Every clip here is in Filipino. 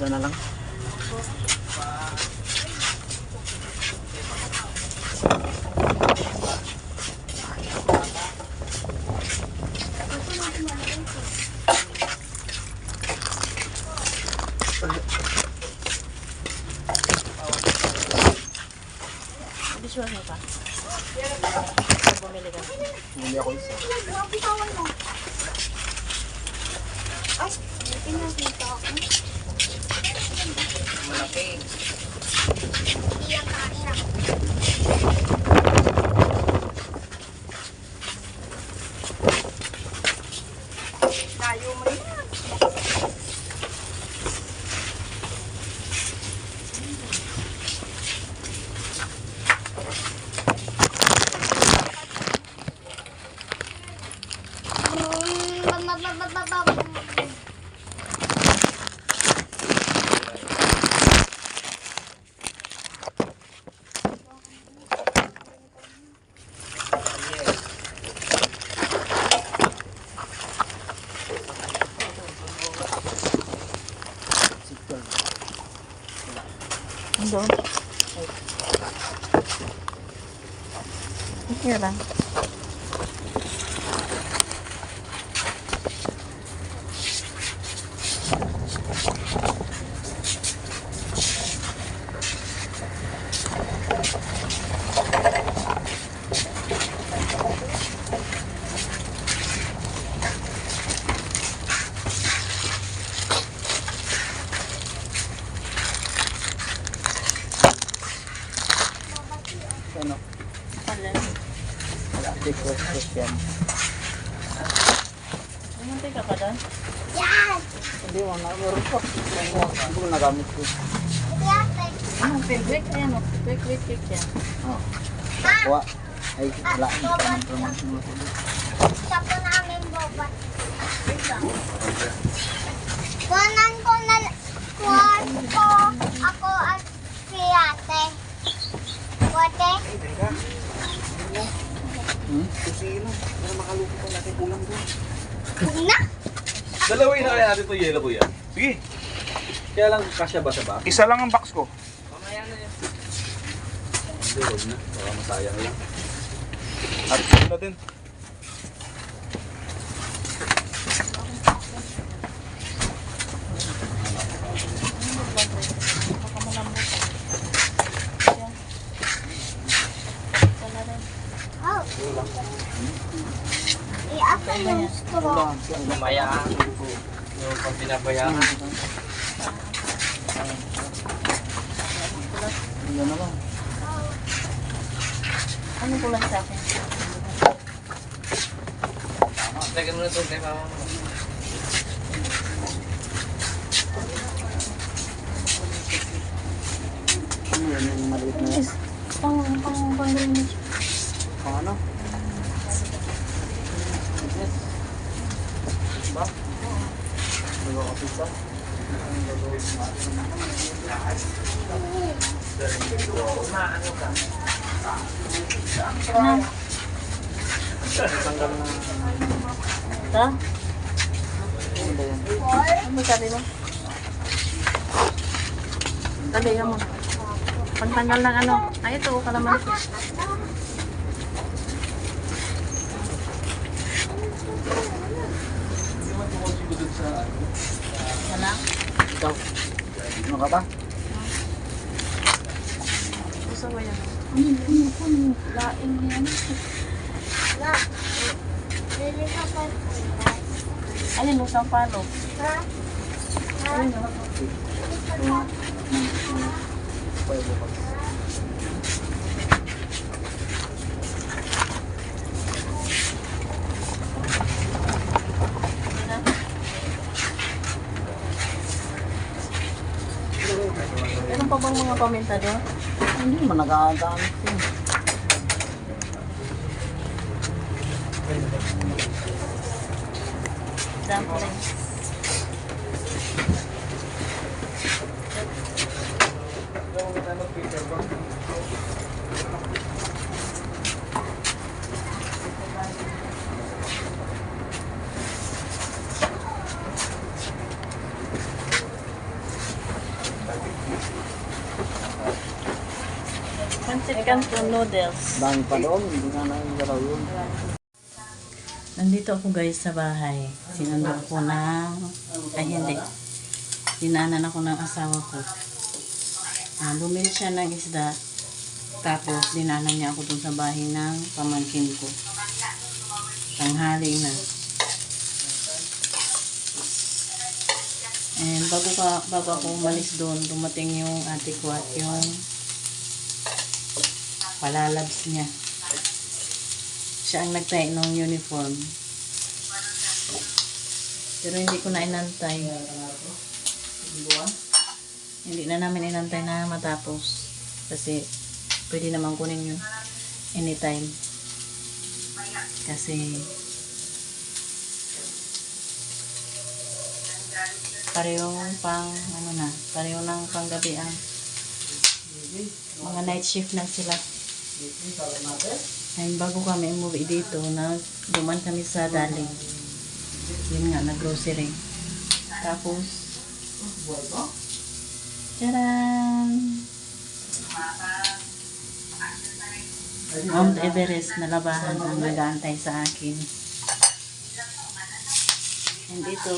na lang. Visual mo pa? Bumili ka. Hindi ako isa. Ay, pinakita ako. Malaki. Iyan kain ako. Tayo mo yan. Doon. Okay lang. Ano? Pala. Wala. Request yan. Umantay ka pa doon? Yan! Hindi mo na. Meron ko. Hindi ko nagamit ko. Yan! Ano? Quick, ayan o. Quick yan. Oh. Kuha. Ay, wala. Sapo namin bobat. Kuhanan ko na, kuhan ko ako at si ate. Kuwate? Kusino. Para makalupo ko natin kulang doon. Na? Dalawin na kaya natin ito yelo kuya. Sige. Kaya lang kasya ba sa box? Isa lang ang box ko. Mamaya na yan. Hindi, huwag na. Baka masayang lang. At yun na din. Oh. I-apa yung straw. Mamayaan. Yung pag binabayaan. Yan na lang. Ano kulang sa akin? Lagyan mo na ito kay mama mo. Ano yan yung maliit na yan? Pang-bundle mo. Pang ano? Yes. Ba? Bago ka pizza? Ang gagawin mo? Maano ka? Ano? Tanggal na. Ito? Ano ba yan? Ano sabi mo? Sabi ka mo. Pagtanggal ng ano? Ay, ito. Kalamansi. Wala? Ikaw? Ano ka ba? Gusto ko yan. Laing yan. Na. Lili ka pa. Ayun, usang palo. Ha? Ha? Pwede bukas. Meron pa bang mga komenta doon? Hindi man nag-aadaan ko. Dumplings. Canton noodles. Dami pa doon, hindi na galaw yun. Nandito ako guys sa bahay. Sinundo ako ng... Ay hindi. Dinaanan ako ng asawa ko. Bumili siya ng isda. Tapos dinaanan niya ako dun sa bahay ng pamangkin ko. Tanghali na. And bago ako umalis doon, dumating yung ate ko at yung palalabs niya. Siya ang nagtahi ng uniform. Pero hindi ko na inantay. Hindi na namin inantay na matapos. Kasi pwede naman kunin yun anytime. Kasi parehong pareho ng panggabi ang mga night shift na sila. Ay, bago kami umuwi dito, duman kami sa Daling. Yun nga, nag-grocery. Tapos, tcharan! Mount Everest na labahan ang nag-aantay sa akin. And dito,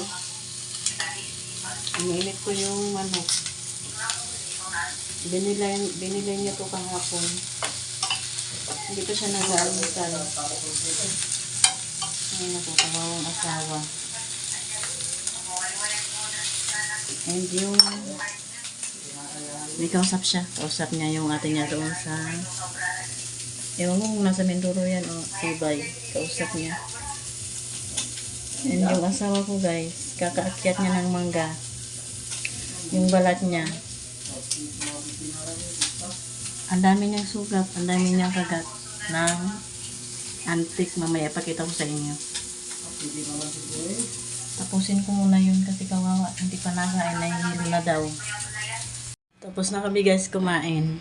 iniinit ko yung manok. Binili niya to kahapon. Hindi pa siya nag-aalmusal. Ay, nakukawawang asawa. And yung may kausap siya. Kausap niya yung ate niya doon sa ewan kung nasa Mindoro yan o Tibay. Kausap niya. And yung asawa ko guys, kakaakyat niya ng mangga. Yung balat niya. Ang dami niyang sugat, ang dami niyang kagat ng antique. Mamaya pakita ko sa inyo. Tapusin ko muna yun kasi kawawa. Hindi pa nakain, nahihilo na daw. Tapos na kami guys kumain.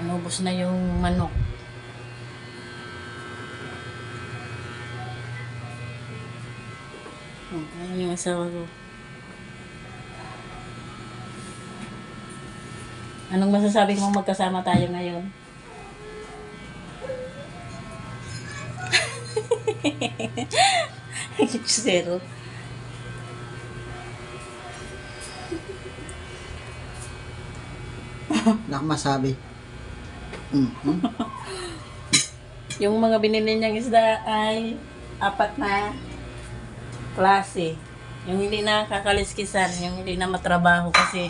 Inubos na yung manok. Ayan yung asawa ko. Anong masasabi mo magkasama tayo ngayon? Zero. Nakamasabi. Yung mga binili niyang isda ay 4 na klase. Yung hindi na kakaliskisan, yung hindi na matrabaho kasi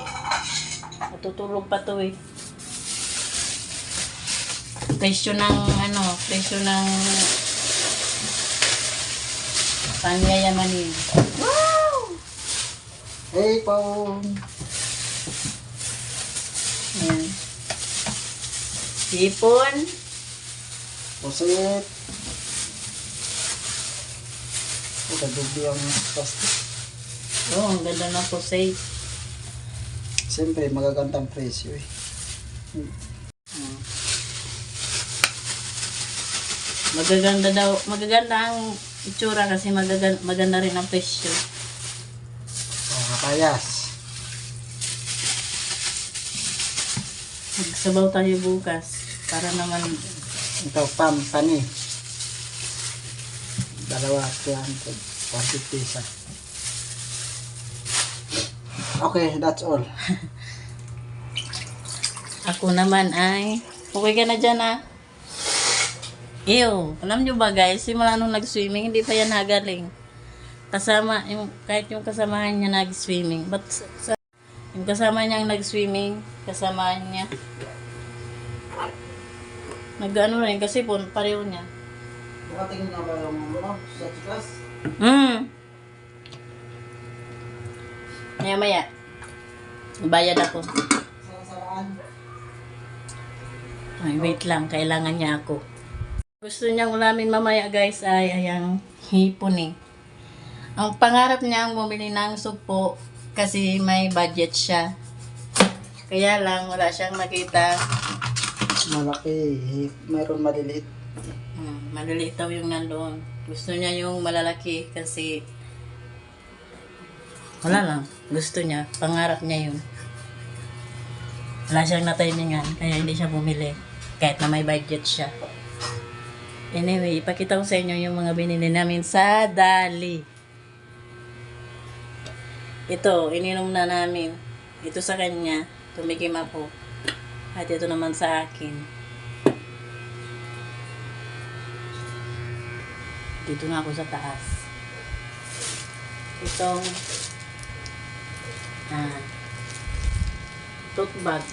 matutulog pa to eh. Presyo ng pangyayamanin. Wow! Hey, Paul! Ayan. Sipon. Pusit! Kadugli ang plastic. Oh, ang ganda ng pusay. Siyempre, magagandang presyo eh. Magaganda ang itsura kasi maganda rin ang presyo. Kayas. Magsabaw tayo bukas para naman Ito, pani. Dalawa, 200. 150 isa. Okay, that's all. ako naman ay okay ka na dyan ah. Ew, alam nyo ba guys, simula nung nag-swimming, hindi pa yan nagaling. Kahit yung kasamahan niya nag-swimming. But yung kasama niya nag-swimming, kasamahan niya. Nag-ano rin kasi pareho niya. Nakatingin na ba yung sa class? Maya. Bayad ako. Saraan. Ay, wait lang. Kailangan niya ako. Gusto niyang ulamin mamaya guys ay ayang hipon eh. Ang pangarap niya ang bumili ng supo kasi may budget siya. Kaya lang wala siyang makita. Malaki. Mayroon maliliit. Maliliit daw yung nandoon. Gusto niya yung malalaki kasi Wala lang. Gusto niya. Pangarap niya yun. Wala siyang natimingan, kaya hindi siya bumili. Kahit na may budget siya. Anyway, ipakita ko sa inyo yung mga binili namin sa Dali. Ito, ininom na namin. Ito sa kanya. Tumikim ako. At ito naman sa akin. Dito na ako sa taas. Itong tote bag.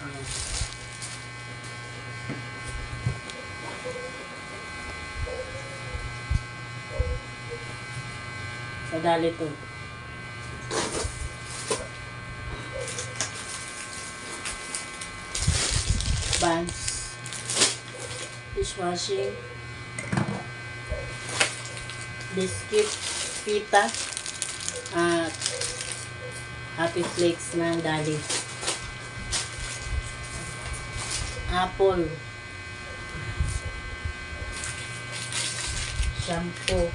Ayan. Sa Dali to. Bands. Dishwashing. Biscuit. Pita. At Happy Flakes na Dali. Apple. Shampoo.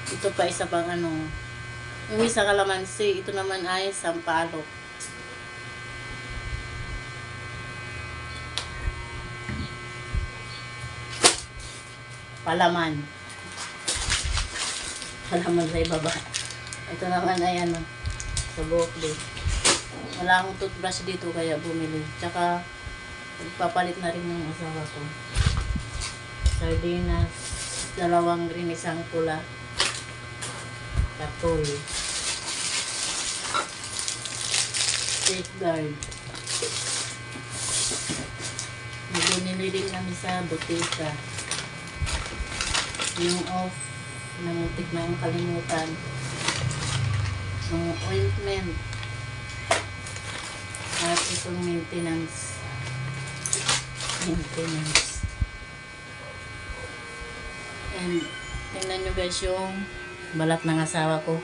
Ito pa isa pang ano. Yung isa kalamansi. Ito naman ay sampalok. Palaman. Palaman sa ibaba. Ito naman ay ano. Sa buhok din. Wala akong toothbrush dito kaya bumili. Tsaka magpapalit na rin yung asawa ko. Sardinas. 2 green, 1 pula. Katol. Safeguard. Binili din kami sa butika. Yung off. Namutik na yung kalimutan. Yung ointment. At itong maintenance. And tingnan nyo guys yung balat ng asawa ko.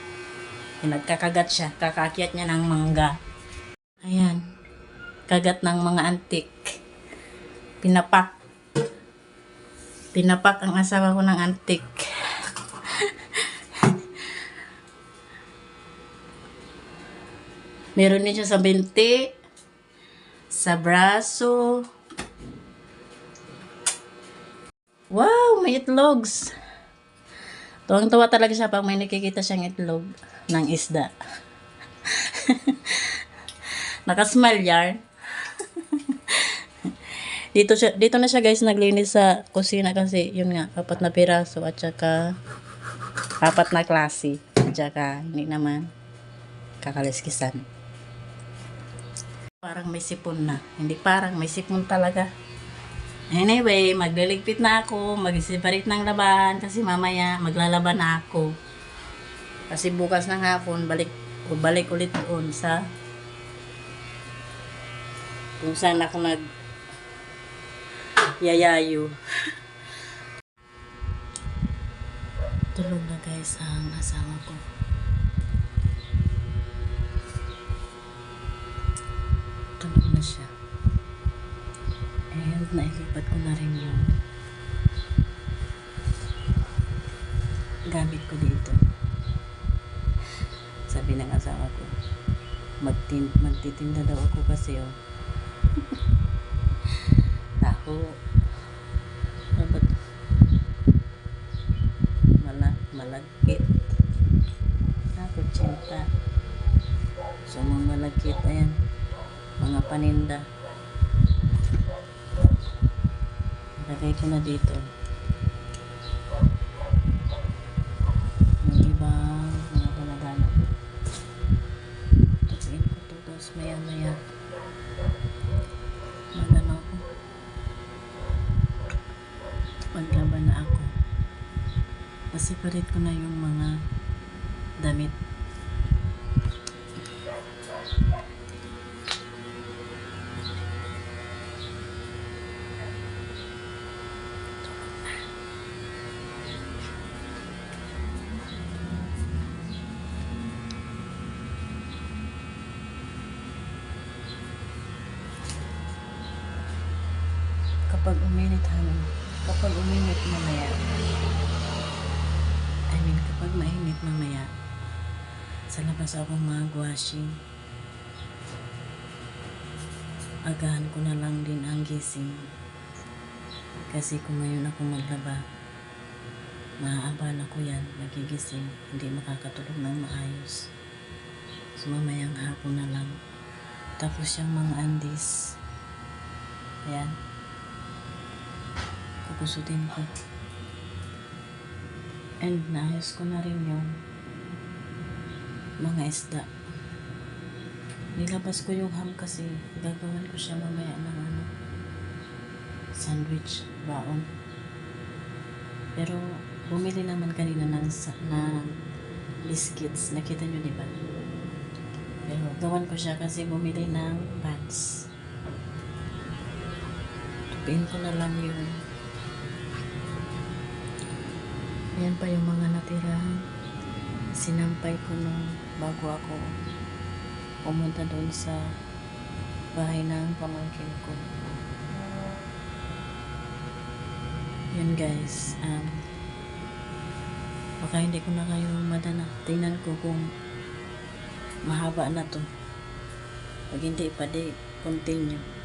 Nagkakagat siya. Kakakyat niya ng mangga. Ayan. Kagat ng mga antik. Pinapak. Pinapak ang asawa ko ng antik. Meron din siya sa binti. Sa braso. Wow, may itlogs. Tuwang-tuwa talaga siya pag may nakikita siyang itlog ng isda. Nakasmile yarn. Dito na siya guys naglinis sa kusina kasi yun nga, 4 na piraso at saka 4 na klase. At saka hindi naman kakaliskisan. Parang may sipon na. Hindi parang, may sipon talaga. Anyway, magliligpit na ako. Mag-separate ng laban kasi mamaya maglalaban na ako. Kasi bukas ng hapon, balik ulit doon sa kung saan ako yayayo. Tulog na guys ang asawa ko. Tulog na siya. And nailipat ko na rin yung gamit ko dito. Sabi ng asawa ko, magtitinda daw ako kasi taho. Dapat malagkit. Ako cinta. So mga malagkit, ayan. Mga paninda. Lagay ko na dito. Yung iba, mga kalagana. Tapuin ko to, tapos maya magano ako. Maglaban na ako. Pasiparit ko na yung mga damit. Kapag uminit mamaya, mainit mamaya. Sa labas akong mag-washing. Agahan ko na lang din ang gising. Kasi kung ngayon ako maglaba, maaaban ako yan, nagigising, hindi makakatulog ng maayos. So mamayang hapon na lang. Tapos yung mga andis, ayan, kukusutin ko. And naayos ko na rin yung mga isda. Nilabas ko yung ham kasi gagawin ko siya mamaya ng sandwich, baon. Pero bumili naman kanina ng biscuits. Nakita nyo, diba? Pero gawan ko siya kasi bumili ng buns. Tupiin ko na lang yung ayan pa yung mga natirahan. Sinampay ko nung bago ako pumunta doon sa bahay ng pamangkin ko. Yun guys, baka hindi ko na kayo madana. Tingnan ko kung mahaba na to. Pag hindi pa, di continue.